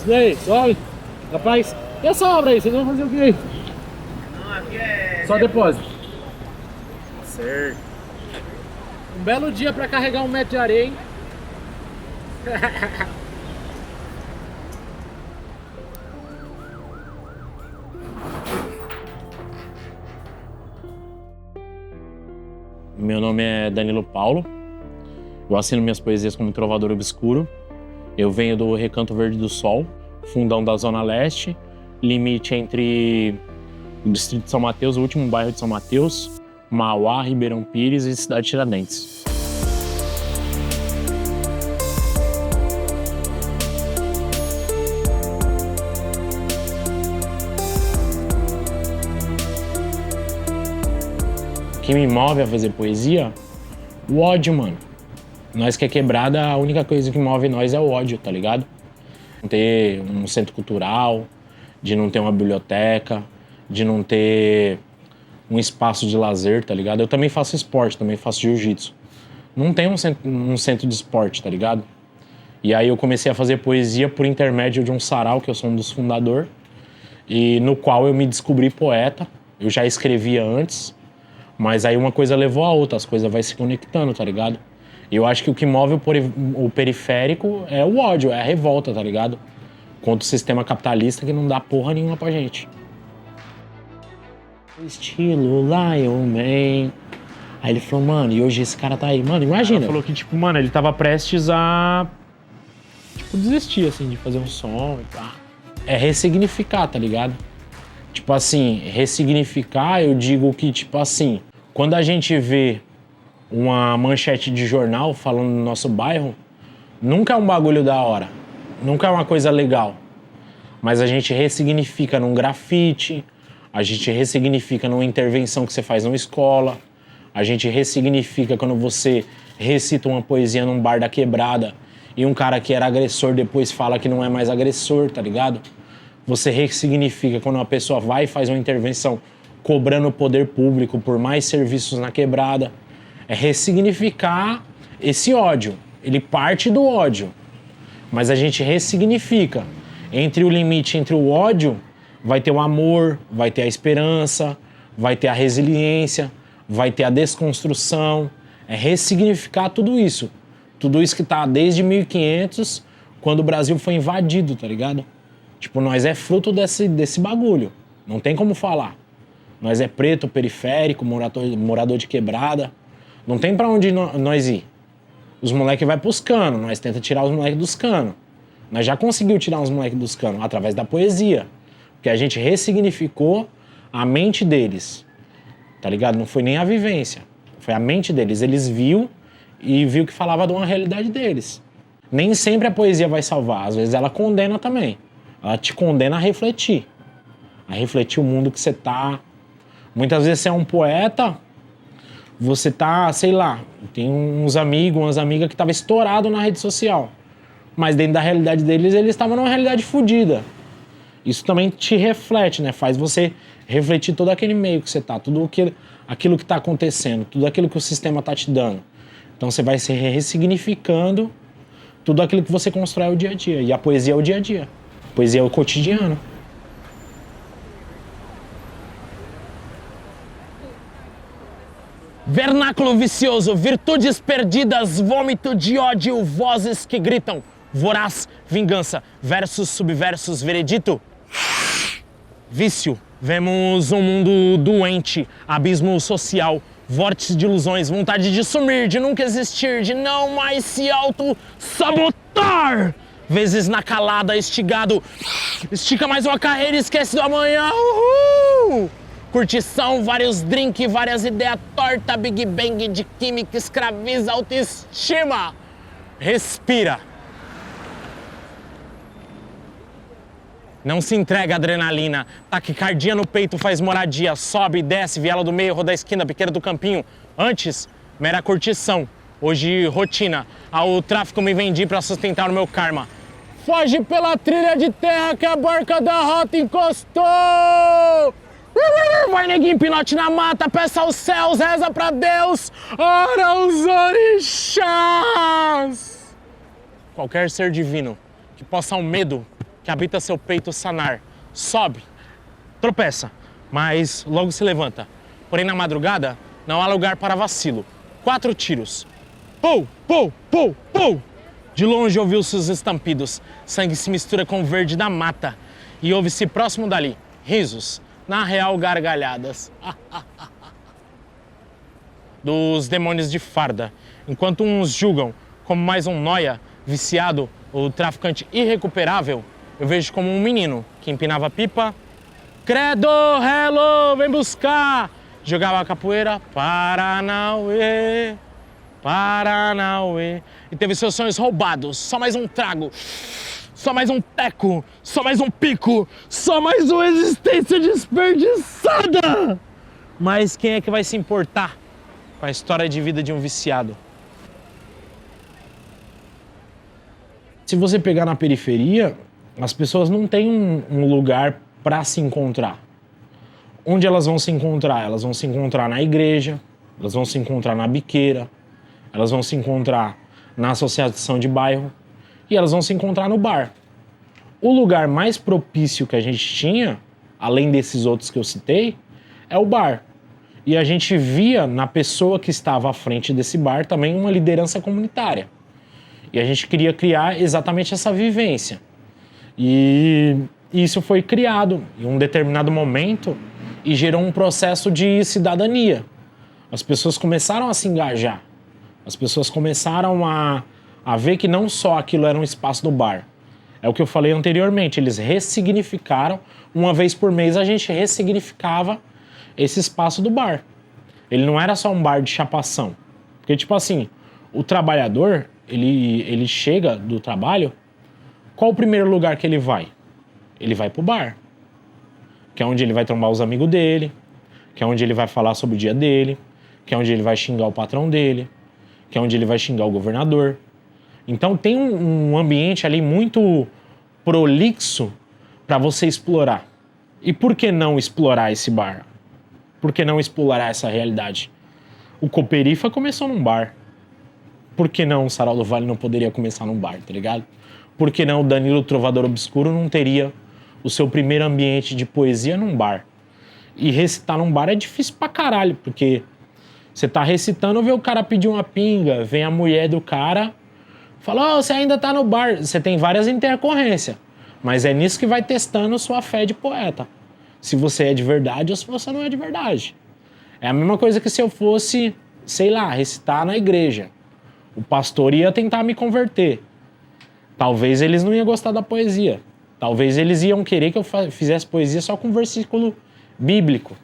E aí, sobe. Rapaz, e essa obra aí? Vocês vão fazer o que aí? Não, aqui é... Só depósito. Certo. Um belo dia pra carregar 1 metro de areia, hein? Meu nome é Danilo Paulo. Eu assino minhas poesias como Trovador Obscuro. Eu venho do Recanto Verde do Sol, fundão da Zona Leste, limite entre o Distrito de São Mateus, o último bairro de São Mateus, Mauá, Ribeirão Pires e Cidade Tiradentes. O que me move a fazer poesia? O ódio, mano. Nós que é quebrada, a única coisa que move nós é o ódio, tá ligado? Não ter um centro cultural, de não ter uma biblioteca, de não ter um espaço de lazer, tá ligado? Eu também faço esporte, também faço jiu-jitsu. Não tem um centro de esporte, tá ligado? E aí eu comecei a fazer poesia por intermédio de um sarau, que eu sou um dos fundadores, e no qual eu me descobri poeta. Eu já escrevia antes, mas aí uma coisa levou a outra, as coisas vão se conectando, tá ligado? E eu acho que o que move o periférico é o ódio, é a revolta, tá ligado? Contra o sistema capitalista que não dá porra nenhuma pra gente. Estilo Lion Man. Aí ele falou, mano, e hoje esse cara tá aí. Mano, imagina. Ele falou que, tipo, mano, ele tava prestes a... tipo, desistir, assim, de fazer um som e pá. É ressignificar, tá ligado? Tipo assim, ressignificar, eu digo que, tipo assim, quando a gente vê uma manchete de jornal falando no nosso bairro, nunca é um bagulho da hora, nunca é uma coisa legal. Mas a gente ressignifica num grafite, a gente ressignifica numa intervenção que você faz numa escola, a gente ressignifica quando você recita uma poesia num bar da quebrada e um cara que era agressor depois fala que não é mais agressor, tá ligado? Você ressignifica quando uma pessoa vai e faz uma intervenção cobrando o poder público por mais serviços na quebrada. É ressignificar esse ódio. Ele parte do ódio, mas a gente ressignifica. Entre o limite, entre o ódio, vai ter o amor, vai ter a esperança, vai ter a resiliência, vai ter a desconstrução. É ressignificar tudo isso. Tudo isso que tá desde 1500, quando o Brasil foi invadido, tá ligado? Tipo, nós é fruto desse bagulho. Não tem como falar. Nós é preto, periférico, morador de quebrada. Não tem pra onde nós ir. Os moleques vai pros canos. Nós tenta tirar os moleques dos canos. Nós já conseguiu tirar os moleques dos canos através da poesia. Porque a gente ressignificou a mente deles. Tá ligado? Não foi nem a vivência. Foi a mente deles. Eles viu e viu que falava de uma realidade deles. Nem sempre a poesia vai salvar. Às vezes ela condena também. Ela te condena a refletir o mundo que você tá. Muitas vezes você é um poeta, você tá, sei lá, tem uns amigos, umas amigas que estavam estourados na rede social. Mas dentro da realidade deles, eles estavam numa realidade fodida. Isso também te reflete, né? Faz você refletir todo aquele meio que você tá, tudo aquilo que tá acontecendo, tudo aquilo que o sistema tá te dando. Então você vai se ressignificando tudo aquilo que você constrói o dia a dia. E a poesia é o dia a dia. A poesia é o cotidiano. Vernáculo vicioso, virtudes perdidas, vômito de ódio, vozes que gritam, voraz, vingança, versos, subversos, veredito. Vício, vemos um mundo doente, abismo social, vórtice de ilusões, vontade de sumir, de nunca existir, de não mais se auto-sabotar. Vezes na calada, estigado, estica mais uma carreira e esquece do amanhã, uhul! Curtição, vários drinks, várias ideias torta, Big Bang de química, escraviza, autoestima. Respira. Não se entrega à adrenalina. Taquicardia no peito faz moradia. Sobe, desce, viela do meio, roda a esquina, biqueira do campinho. Antes, mera curtição. Hoje, rotina. Ao tráfico me vendi pra sustentar o meu karma. Foge pela trilha de terra que a barca da rota encostou! Vai neguinho, pinote na mata, peça aos céus, reza pra Deus, ora os orixás! Qualquer ser divino que possa ao medo que habita seu peito sanar. Sobe, tropeça, mas logo se levanta. Porém, na madrugada, não há lugar para vacilo. 4 tiros. Pou, pou, pou, pou. De longe ouviu-se os estampidos. Sangue se mistura com o verde da mata. E ouve-se próximo dali risos, na real gargalhadas. Dos demônios de farda. Enquanto uns julgam como mais um nóia, viciado ou traficante irrecuperável, eu vejo como um menino que empinava pipa. Credo, hello, vem buscar! Jogava capoeira, Paranauê, Paranauê. E teve seus sonhos roubados, só mais um trago, só mais um teco, só mais um pico, só mais uma existência desperdiçada! Mas quem é que vai se importar com a história de vida de um viciado? Se você pegar na periferia, as pessoas não têm um lugar para se encontrar. Onde elas vão se encontrar? Elas vão se encontrar na igreja, elas vão se encontrar na biqueira, elas vão se encontrar na associação de bairro e elas vão se encontrar no bar. O lugar mais propício que a gente tinha, além desses outros que eu citei, é o bar. E a gente via na pessoa que estava à frente desse bar também uma liderança comunitária. E a gente queria criar exatamente essa vivência. E isso foi criado em um determinado momento e gerou um processo de cidadania. As pessoas começaram a se engajar. As pessoas começaram a ver que não só aquilo era um espaço do bar. É o que eu falei anteriormente, eles ressignificaram. Uma vez por mês a gente ressignificava esse espaço do bar. Ele não era só um bar de chapação. Porque, tipo assim, o trabalhador, ele chega do trabalho, qual o primeiro lugar que ele vai? Ele vai pro bar. Que é onde ele vai trombar os amigos dele, que é onde ele vai falar sobre o dia dele, que é onde ele vai xingar o patrão dele, que é onde ele vai xingar o governador. Então tem um ambiente ali muito prolixo para você explorar. E por que não explorar esse bar? Por que não explorar essa realidade? O Cooperifa começou num bar. Por que não o Sarau do Vale não poderia começar num bar, tá ligado? Por que não o Danilo Trovador Obscuro não teria o seu primeiro ambiente de poesia num bar? E recitar num bar é difícil pra caralho, porque você tá recitando, vê o cara pedir uma pinga, vem a mulher do cara, fala, você ainda tá no bar. Você tem várias intercorrências, mas é nisso que vai testando sua fé de poeta. Se você é de verdade ou se você não é de verdade. É a mesma coisa que se eu fosse, sei lá, recitar na igreja. O pastor ia tentar me converter. Talvez eles não iam gostar da poesia. Talvez eles iam querer que eu fizesse poesia só com versículo bíblico.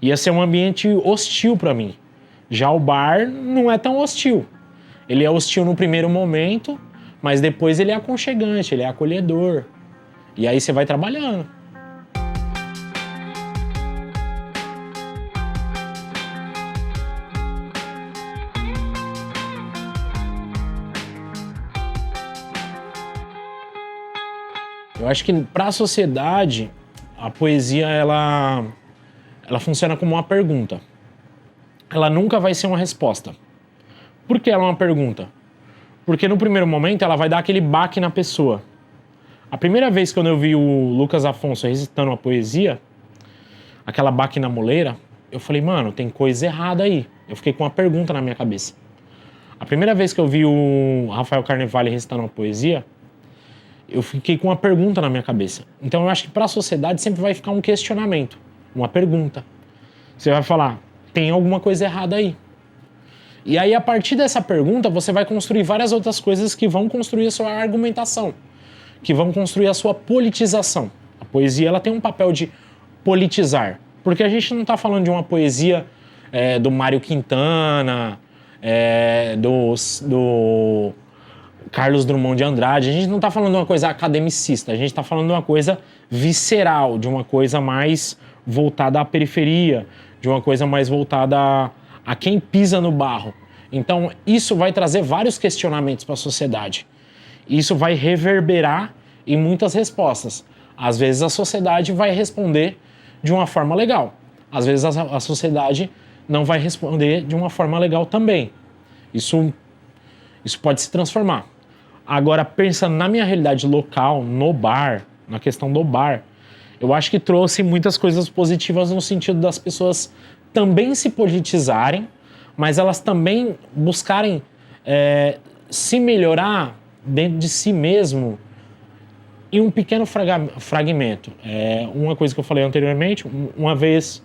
Ia ser um ambiente hostil para mim. Já o bar não é tão hostil. Ele é hostil no primeiro momento, mas depois ele é aconchegante, ele é acolhedor. E aí você vai trabalhando. Eu acho que para a sociedade, a poesia ela funciona como uma pergunta. Ela nunca vai ser uma resposta. Por que ela é uma pergunta? Porque no primeiro momento ela vai dar aquele baque na pessoa. A primeira vez que eu vi o Lucas Afonso recitando uma poesia, aquela baque na moleira, eu falei, mano, tem coisa errada aí. Eu fiquei com uma pergunta na minha cabeça. A primeira vez que eu vi o Rafael Carnevale recitando uma poesia, eu fiquei com uma pergunta na minha cabeça. Então eu acho que para a sociedade sempre vai ficar um questionamento, uma pergunta. Você vai falar, tem alguma coisa errada aí. E aí a partir dessa pergunta você vai construir várias outras coisas que vão construir a sua argumentação, que vão construir a sua politização. A poesia ela tem um papel de politizar, porque a gente não está falando de uma poesia do Mário Quintana, do Carlos Drummond de Andrade. A gente não está falando de uma coisa academicista, a gente está falando de uma coisa visceral, de uma coisa mais voltada à periferia, de uma coisa mais voltada a quem pisa no barro. Então isso vai trazer vários questionamentos para a sociedade. Isso vai reverberar em muitas respostas. Às vezes a sociedade vai responder de uma forma legal. Às vezes a sociedade não vai responder de uma forma legal também. Isso pode se transformar. Agora, pensando na minha realidade local, no bar, na questão do bar, eu acho que trouxe muitas coisas positivas no sentido das pessoas também se politizarem, mas elas também buscarem se melhorar dentro de si mesmo em um pequeno fragmento. Uma coisa que eu falei anteriormente, uma vez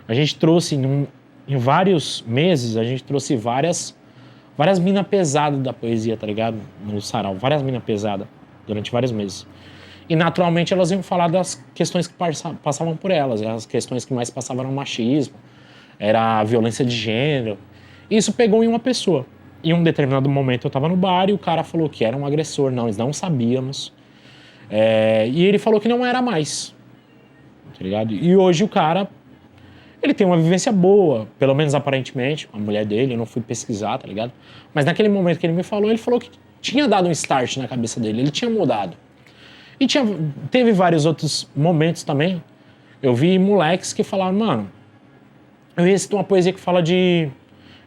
a gente trouxe, em vários meses, a gente trouxe várias minas pesadas da poesia, tá ligado? No sarau, várias minas pesadas, durante vários meses. E naturalmente elas iam falar das questões que passavam por elas, as questões que mais passavam eram machismo, era a violência de gênero. E isso pegou em uma pessoa. Em um determinado momento eu tava no bar e o cara falou que era um agressor, nós não sabíamos. E ele falou que não era mais, tá ligado? E hoje o cara, ele tem uma vivência boa, pelo menos aparentemente, a mulher dele, eu não fui pesquisar, tá ligado? Mas naquele momento que ele me falou, ele falou que tinha dado um start na cabeça dele, ele tinha mudado. E teve vários outros momentos também. Eu vi moleques que falaram, mano, eu recito uma poesia que fala de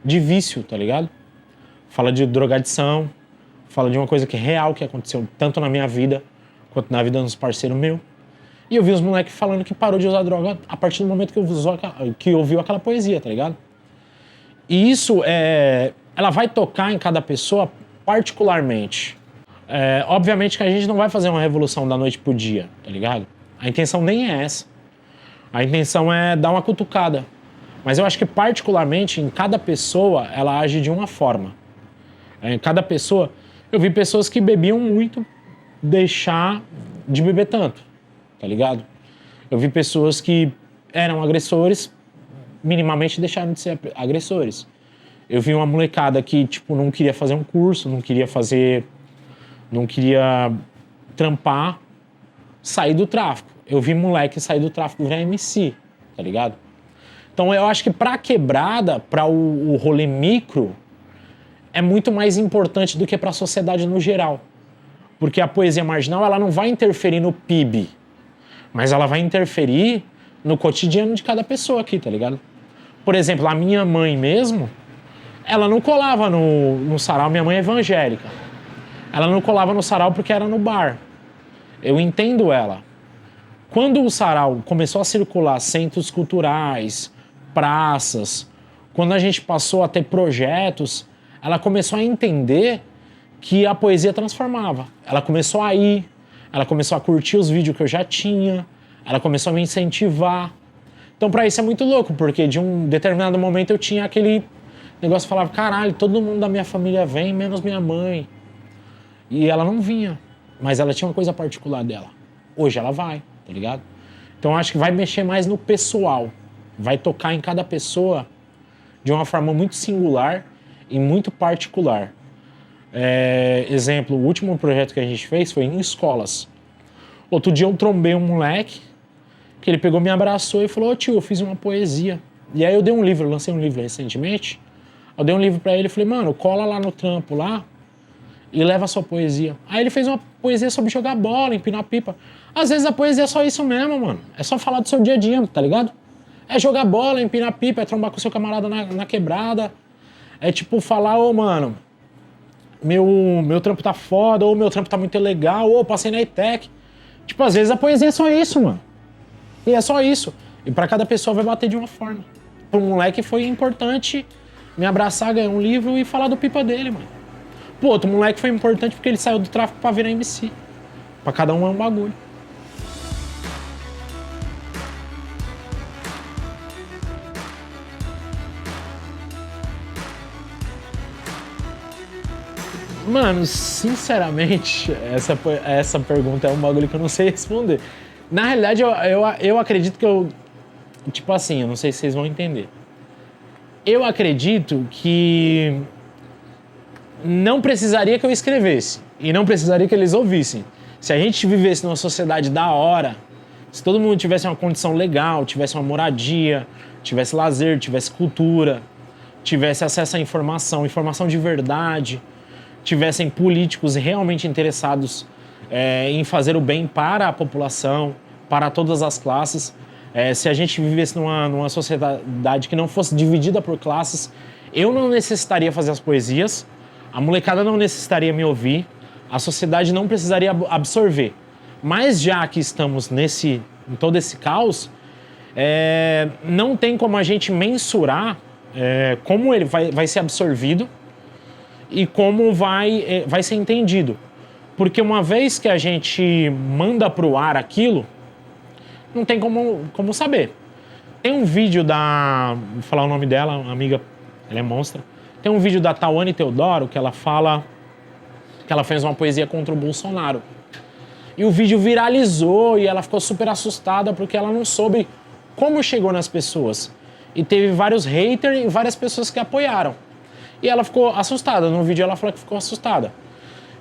vício, tá ligado? Fala de drogadição, fala de uma coisa que é real que aconteceu tanto na minha vida quanto na vida dos parceiros meus. E eu vi os moleques falando que parou de usar droga a partir do momento que ouviu aquela poesia, tá ligado? E isso, ela vai tocar em cada pessoa particularmente. Obviamente que a gente não vai fazer uma revolução da noite pro dia, tá ligado? A intenção nem é essa. A intenção é dar uma cutucada. Mas eu acho que particularmente em cada pessoa ela age de uma forma. Em cada pessoa, eu vi pessoas que bebiam muito deixar de beber tanto, tá ligado? Eu vi pessoas que eram agressores, minimamente deixaram de ser agressores. Eu vi uma molecada que, tipo, não queria fazer um curso, não queria trampar, sair do tráfico. Eu vi moleque sair do tráfico e virar MC, tá ligado? Então eu acho que pra quebrada, pra o rolê micro, é muito mais importante do que pra sociedade no geral. Porque a poesia marginal, ela não vai interferir no PIB, mas ela vai interferir no cotidiano de cada pessoa aqui, tá ligado? Por exemplo, a minha mãe mesmo, ela não colava no sarau, minha mãe é evangélica. Ela não colava no sarau porque era no bar. Eu entendo ela. Quando o sarau começou a circular centros culturais, praças, quando a gente passou a ter projetos, ela começou a entender que a poesia transformava. Ela começou a ir, ela começou a curtir os vídeos que eu já tinha, ela começou a me incentivar. Então pra isso é muito louco, porque de um determinado momento eu tinha aquele negócio que falava, caralho, todo mundo da minha família vem, menos minha mãe. E ela não vinha, mas ela tinha uma coisa particular dela. Hoje ela vai, tá ligado? Então eu acho que vai mexer mais no pessoal. Vai tocar em cada pessoa de uma forma muito singular e muito particular. Exemplo, o último projeto que a gente fez foi em escolas. Outro dia eu trombei um moleque que ele pegou, me abraçou e falou, ô tio, eu fiz uma poesia. E aí eu dei um livro, eu lancei um livro recentemente. Eu dei um livro pra ele e falei, mano, cola lá no trampo lá e leva a sua poesia. Aí ele fez uma poesia sobre jogar bola, empinar pipa. Às vezes a poesia é só isso mesmo, mano. É só falar do seu dia a dia, tá ligado? É jogar bola, empinar pipa, é trombar com o seu camarada na quebrada. É tipo falar, ô mano, meu trampo tá foda, ou meu trampo tá muito legal, ou passei na ETEC. Tipo, às vezes a poesia é só isso, mano. E é só isso. E pra cada pessoa vai bater de uma forma. Pro moleque foi importante me abraçar, ganhar um livro e falar do pipa dele, mano. Pô, outro moleque foi importante porque ele saiu do tráfico pra virar MC. Pra cada um é um bagulho. Mano, sinceramente, essa pergunta é um bagulho que eu não sei responder. Na realidade, eu acredito que eu... Tipo assim, eu não sei se vocês vão entender. Eu acredito que não precisaria que eu escrevesse. E não precisaria que eles ouvissem. Se a gente vivesse numa sociedade da hora, se todo mundo tivesse uma condição legal, tivesse uma moradia, tivesse lazer, tivesse cultura, tivesse acesso à informação de verdade, tivessem políticos realmente interessados em fazer o bem para a população, para todas as classes. Se a gente vivesse numa sociedade que não fosse dividida por classes, eu não necessitaria fazer as poesias, a molecada não necessitaria me ouvir, a sociedade não precisaria absorver. Mas já que estamos em todo esse caos, não tem como a gente mensurar como ele vai ser absorvido e como vai ser entendido. Porque uma vez que a gente manda pro ar aquilo, não tem como saber. Tem um vídeo vou falar o nome dela, uma amiga, ela é monstra. Tem um vídeo da Tawane Teodoro que ela fala que ela fez uma poesia contra o Bolsonaro. E o vídeo viralizou e ela ficou super assustada porque ela não soube como chegou nas pessoas. E teve vários haters e várias pessoas que apoiaram. E ela ficou assustada. No vídeo ela falou que ficou assustada.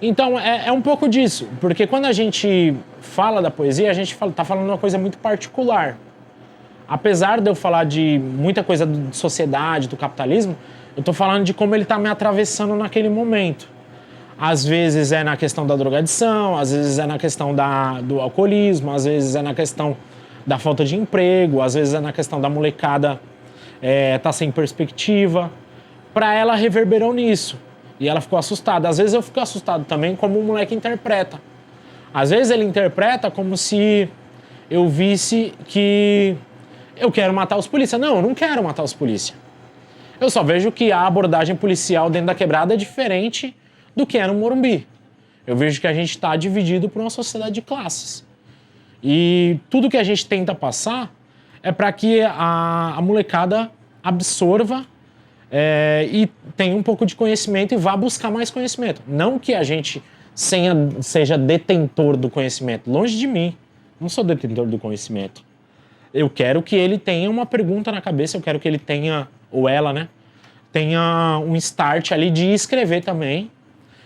Então é um pouco disso. Porque quando a gente fala da poesia, a gente tá falando de uma coisa muito particular. Apesar de eu falar de muita coisa de sociedade, do capitalismo, eu tô falando de como ele tá me atravessando naquele momento. Às vezes é na questão da drogadição, às vezes é na questão do alcoolismo, às vezes é na questão da falta de emprego, às vezes é na questão da molecada tá sem perspectiva. Pra ela reverberou nisso. E ela ficou assustada. Às vezes eu fico assustado também como o moleque interpreta. Às vezes ele interpreta como se eu visse que eu quero matar os polícia. Não, eu não quero matar os polícia. Eu só vejo que a abordagem policial dentro da quebrada é diferente do que é no Morumbi. Eu vejo que a gente está dividido por uma sociedade de classes. E tudo que a gente tenta passar é para que a molecada absorva e tenha um pouco de conhecimento e vá buscar mais conhecimento. Não que a gente seja detentor do conhecimento. Longe de mim. Não sou detentor do conhecimento. Eu quero que ele tenha uma pergunta na cabeça, eu quero que ele tenha, ou ela, né, tenha um start ali de escrever também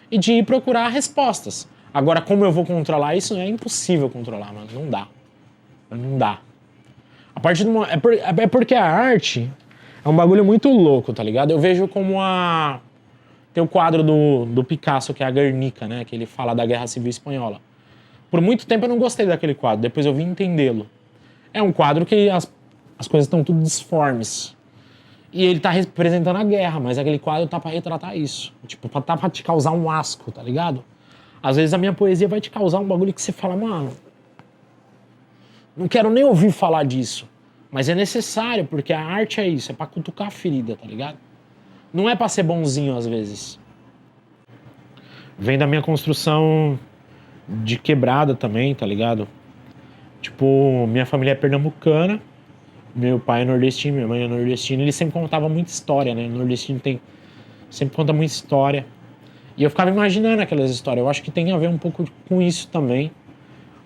e de ir procurar respostas. Agora, como eu vou controlar isso? É impossível controlar, mano. Não dá. Não dá. A partir do é porque a arte é um bagulho muito louco, tá ligado? Eu vejo como tem o quadro do Picasso, que é a Guernica, né, que ele fala da Guerra Civil Espanhola. Por muito tempo eu não gostei daquele quadro, depois eu vim entendê-lo. É um quadro que as coisas estão tudo disformes. E ele tá representando a guerra, mas aquele quadro tá pra retratar isso. Tipo, tá pra te causar um asco, tá ligado? Às vezes a minha poesia vai te causar um bagulho que você fala, mano, não quero nem ouvir falar disso. Mas é necessário, porque a arte é isso, é pra cutucar a ferida, tá ligado? Não é pra ser bonzinho às vezes. Vem da minha construção de quebrada também, tá ligado? Tipo, minha família é pernambucana, meu pai é nordestino, minha mãe é nordestina, ele sempre contava muita história, né? O nordestino sempre conta muita história. E eu ficava imaginando aquelas histórias, eu acho que tem a ver um pouco com isso também.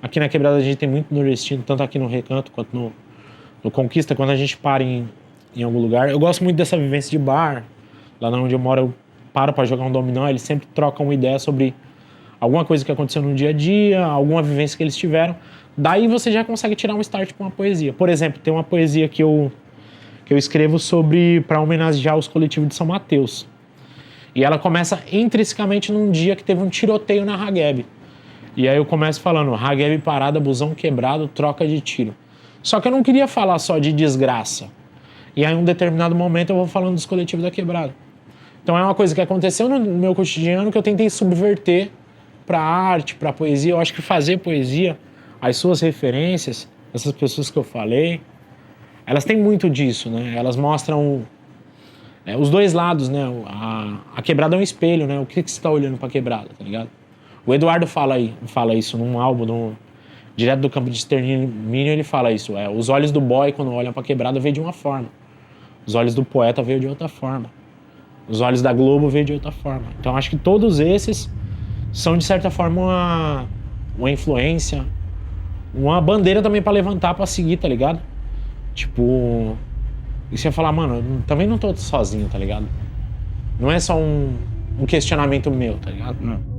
Aqui na quebrada a gente tem muito nordestino, tanto aqui no Recanto quanto no Conquista, quando a gente para em algum lugar. Eu gosto muito dessa vivência de bar, lá onde eu moro eu paro pra jogar um dominó, eles sempre trocam uma ideia sobre alguma coisa que aconteceu no dia a dia, alguma vivência que eles tiveram. Daí você já consegue tirar um start para uma poesia. Por exemplo, tem uma poesia que eu escrevo para homenagear os coletivos de São Mateus. E ela começa intrinsecamente num dia que teve um tiroteio na Hageb. E aí eu começo falando, Hageb parada, busão quebrado, troca de tiro. Só que eu não queria falar só de desgraça. E aí em um determinado momento eu vou falando dos coletivos da quebrada. Então é uma coisa que aconteceu no meu cotidiano que eu tentei subverter para arte, para poesia. Eu acho que fazer poesia, as suas referências, essas pessoas que eu falei, elas têm muito disso, né? Elas mostram os dois lados, né? A quebrada é um espelho, né? O que você está olhando para a quebrada, tá ligado? O Eduardo fala isso num álbum, direto do campo de extermínio, ele fala isso. Os olhos do boy, quando olham para a quebrada, veem de uma forma. Os olhos do poeta veem de outra forma. Os olhos da Globo veem de outra forma. Então acho que todos esses são, de certa forma, uma influência, uma bandeira também pra levantar, pra seguir, tá ligado? Tipo, e você ia falar, mano, eu também não tô sozinho, tá ligado? Não é só um questionamento meu, tá ligado? Não.